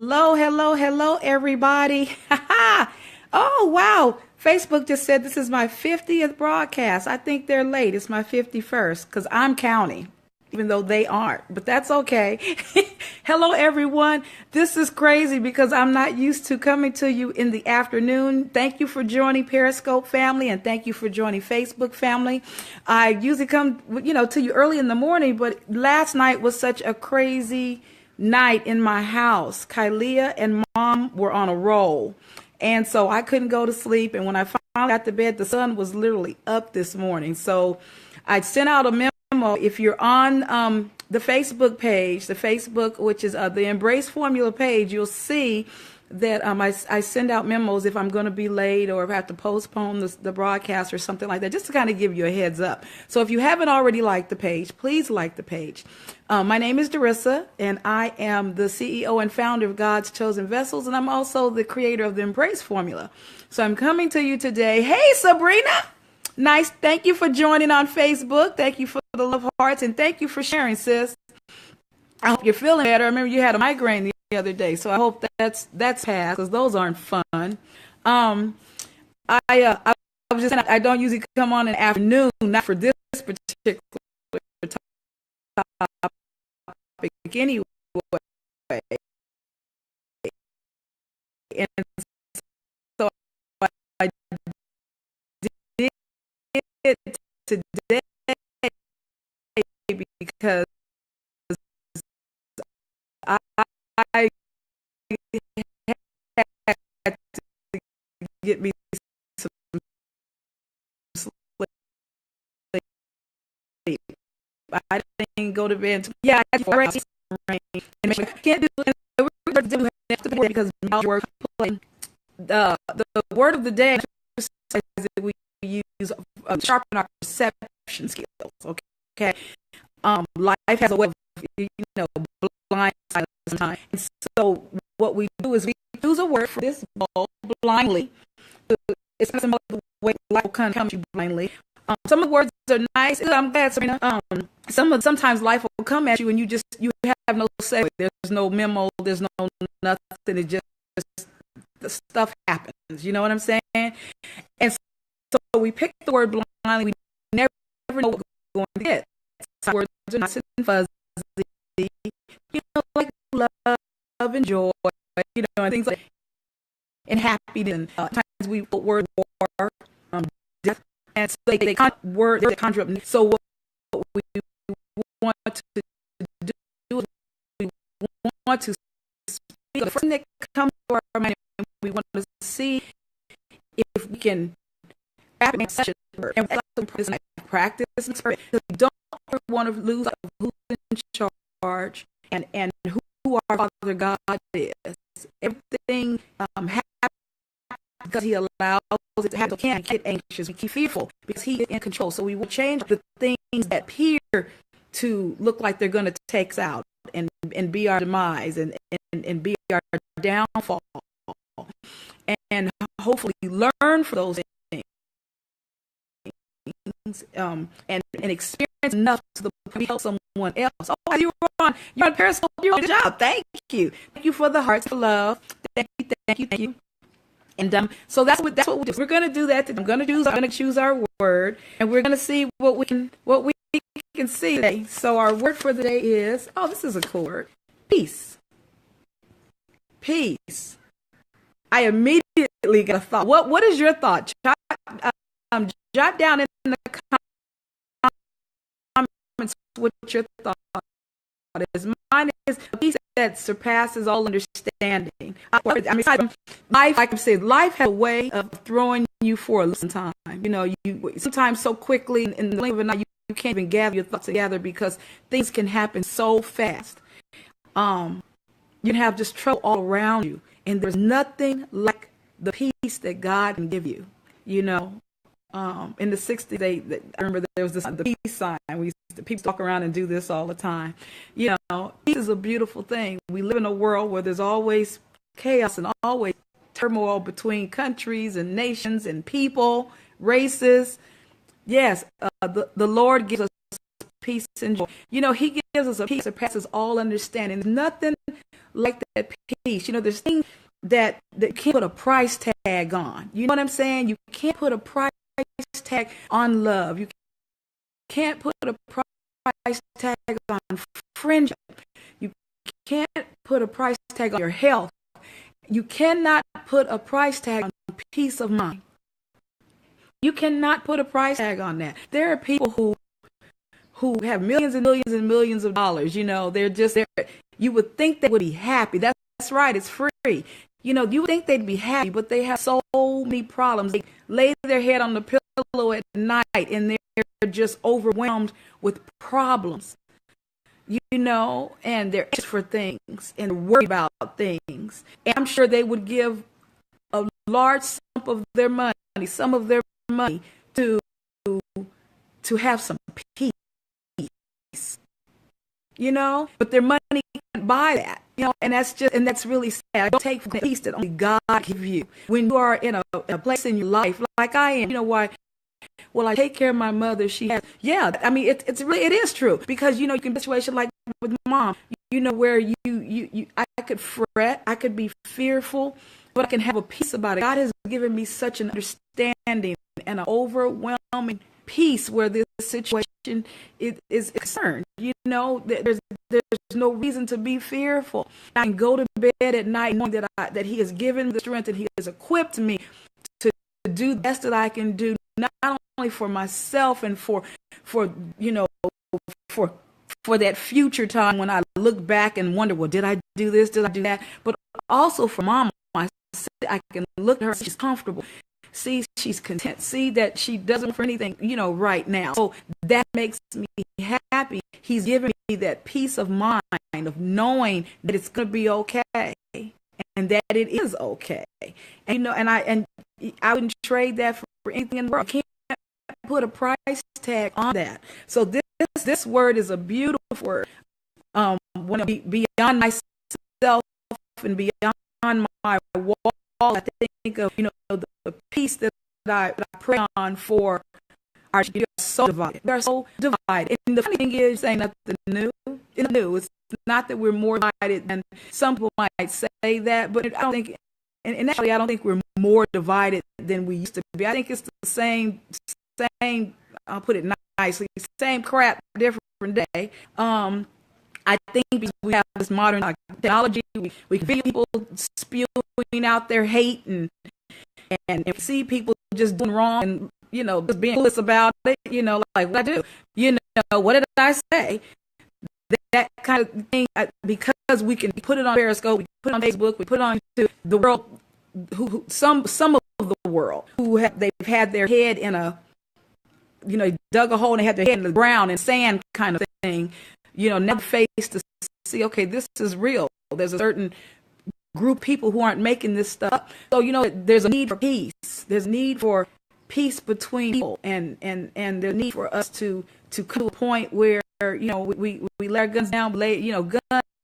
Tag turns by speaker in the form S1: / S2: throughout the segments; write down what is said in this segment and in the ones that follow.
S1: Hello, everybody. Oh, wow. Facebook just said this is my 50th broadcast. I think they're late. It's my 51st because I'm counting, even though they aren't, but that's okay. Hello, everyone. This is crazy because I'm not used to coming to you in the afternoon. Thank you for joining Periscope family, and thank you for joining Facebook family. I usually come, to you early in the morning, but last night was such a crazy night in my house. Kylia and Mom were on a roll, and so I couldn't go to sleep. And when I finally got to bed, the sun was literally up this morning. So I sent out a memo. If you're on the Facebook page, which is the Embrace Formula page, you'll see that I send out memos if I'm going to be late or if I have to postpone the broadcast or something like that, just to kind of give you a heads up. So if you haven't already liked the page, please like the page. My name is Darissa, and I am the CEO and founder of God's Chosen Vessels, and I'm also the creator of the Embrace Formula. So I'm coming to you today. Hey, Sabrina! Nice. Thank you for joining on Facebook. Thank you for the love hearts, and thank you for sharing, sis. I hope you're feeling better. I remember you had a migraine the other day, so I hope that's passed, because those aren't fun. I don't usually come on in the afternoon, not for this particular topic anyway. And so I did it today because I had to get me some sleep. I didn't go to bed. Yeah, I can't do it because the word of the day that we use sharpen our perception skills. Okay. Life has a way of blind side sometimes. And so what we do is we use a word for this blindly. It's not some other way life will come to you blindly. Some of the words are nice. I'm glad, Serena. Sometimes life will come at you and you have no say. There's no memo. There's no nothing. It just the stuff happens. You know what I'm saying? And so we pick the word blindly. We never know what we're going to get. Some words are nice and fuzzy. Like love and joy, and things like and happiness. And sometimes we put word war, death, and so they conjure up. So what we want to do is we want to speak. The first thing that comes to our mind, we want to see if we can practice and we don't want to lose who's in charge and who our Father God is. Everything happens because He allows it to happen. We can't get anxious. We keep fearful because He is in control. So we will change the things that appear to look like they're going to take us out and be our demise and be our downfall. And hopefully learn from those things and experience enough to help someone else. Oh, you're on Periscope. You're on the job. Thank you for the hearts of love. Thank you. And so that's what we do. We're going to do that. I'm going to choose our word, and we're going to see what we can see today. So our word for the day is this is a cool word. Peace. I immediately got a thought. What is your thought? Jot down in the comments what your thought is. Mine is a peace that surpasses all understanding. Life has a way of throwing you for a little time. You sometimes so quickly in the blink of an eye you can't even gather your thoughts together because things can happen so fast. You can have just trouble all around you, and there's nothing like the peace that God can give you. In the 60s, I remember there was the peace sign. People walk around and do this all the time. Peace is a beautiful thing. We live in a world where there's always chaos and always turmoil between countries and nations and people, races. Yes, the Lord gives us peace and joy. He gives us a peace that passes all understanding. There's nothing like that peace. There's things that you can't put a price tag on. You know what I'm saying? You can't put a price tag on love. You can't put a price tag on friendship. You can't put a price tag on your health. You cannot put a price tag on peace of mind. You cannot put a price tag on that. There are people who have millions and millions and millions of dollars. They're just there. You would think they would be happy. That's right. It's free. You would think they'd be happy, but they have so many problems. They lay their head on the pillow at night and they're just overwhelmed with problems. And they're anxious for things and worried about things. And I'm sure they would give a large sum of their money, to have some peace. But their money can't buy that. And that's really sad. Don't take the peace that only God gives you when you are in a place in your life like I am. You know why? Well, I take care of my mother. She has, it is true, because you can be in a situation like with mom, where I could fret, I could be fearful, but I can have a peace about it. God has given me such an understanding and an overwhelming peace where this situation is concerned. There's no reason to be fearful. I can go to bed at night knowing that He has given me the strength and He has equipped me to do the best that I can do, not only for myself and for that future time when I look back and wonder, well, did I do this? Did I do that? But also for mama, I can look at her, she's comfortable. See, she's content. See that she doesn't want for anything, right now. So that makes me happy. He's given me that peace of mind of knowing that it's going to be okay and that it is okay. And, I wouldn't trade that for anything in the world. I can't put a price tag on that. So this word is a beautiful word. Beyond myself and beyond my wall, I think of, the peace that I pray on for our children. They're so divided. They're so divided. And the funny thing is, saying nothing new. It's new. It's not that we're more divided than some people might say that, but I don't think, and actually, I don't think we're more divided than we used to be. I think it's the same. I'll put it nicely. Same crap, different day. I think because we have this modern technology, we can feel people spewing out their hate and see people just doing wrong and, just being clueless about it, like what I do. What did I say? That kind of thing, because we can put it on Periscope, we put it on Facebook, we put it on to the world, some of the world they've had their head in a, dug a hole and they had their head in the ground and sand kind of thing, never face to see, okay, this is real. There's a certain group of people who aren't making this stuff up. So, there's a need for peace. There's a need for peace between people and there's a need for us to come to a point where, we let our guns down, guns.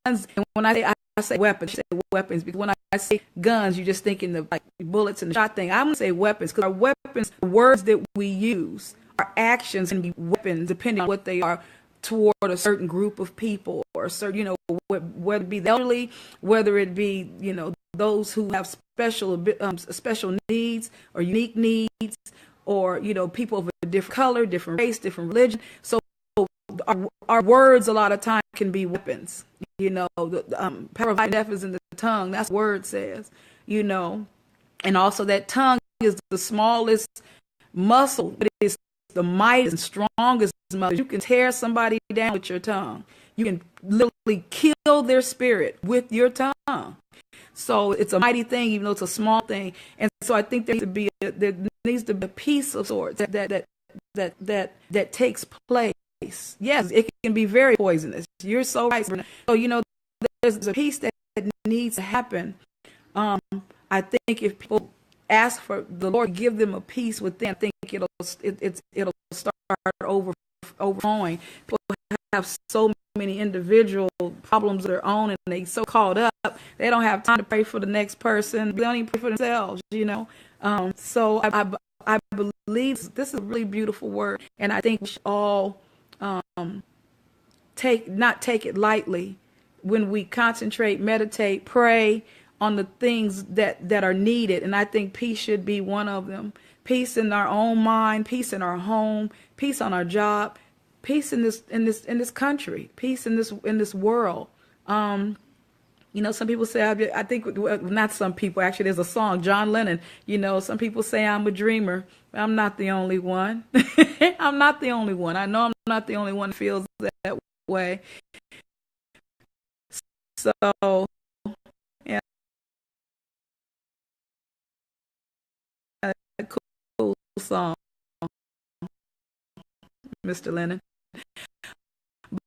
S1: And when I say weapons, because when I say guns, you're just thinking of like bullets and the shot thing. I'm going to say weapons because our weapons, the words that we use, our actions can be weapons depending on what they are toward a certain group of people or certain, whether it be the elderly, whether it be, those who have special needs or unique needs, or, people of a different color, different race, different religion. So our words a lot of times can be weapons. The power of life and death is in the tongue. That's what the word says, and also that tongue is the smallest muscle, but it is the mightiest and strongest muscle. You can tear somebody down with your tongue. You can literally kill their spirit with your tongue. So it's a mighty thing, even though it's a small thing. And so I think there needs to be a peace of sorts that takes place. Yes, it can be very poisonous. You're so right. So there's a peace that needs to happen. I think if people ask for the Lord to give them a peace within, I think it'll start overflowing. People have so many individual problems of their own, and they so caught up, they don't have time to pray for the next person. They don't even pray for themselves, So I believe this is a really beautiful word, and I think we should all not take it lightly, when we concentrate, meditate, pray on the things that are needed. And I think peace should be one of them. Peace in our own mind, peace in our home, peace on our job, peace in this country, peace in this world. Some people say, I think, well, not some people, actually, there's a song, John Lennon, some people say I'm a dreamer. I'm not the only one. I'm not the only one. I know I'm not the only one who feels that way. So, yeah, cool song, Mr. Lennon.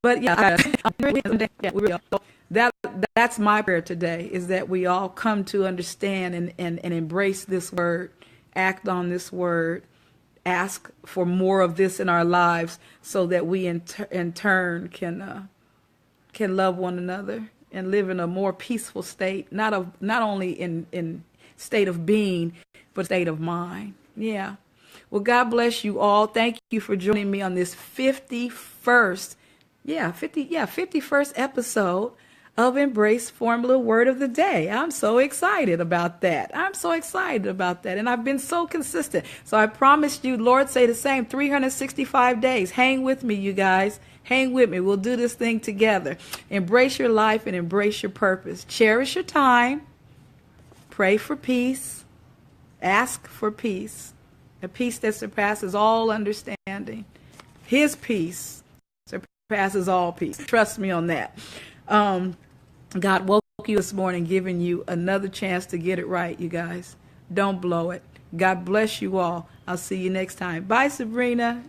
S1: But yeah, that's my prayer today, is that we all come to understand and embrace this word, act on this word, ask for more of this in our lives, so that we in turn can love one another and live in a more peaceful state, not only in state of being, but state of mind. Yeah. Well, God bless you all. Thank you for joining me on this 51st episode of Embrace Formula Word of the Day. I'm so excited about that. And I've been so consistent. So I promised you, Lord, say the same, 365 days. Hang with me, you guys. Hang with me. We'll do this thing together. Embrace your life and embrace your purpose. Cherish your time. Pray for peace. Ask for peace. A peace that surpasses all understanding. His peace surpasses all peace. Trust me on that. God woke you this morning, giving you another chance to get it right, you guys. Don't blow it. God bless you all. I'll see you next time. Bye, Sabrina.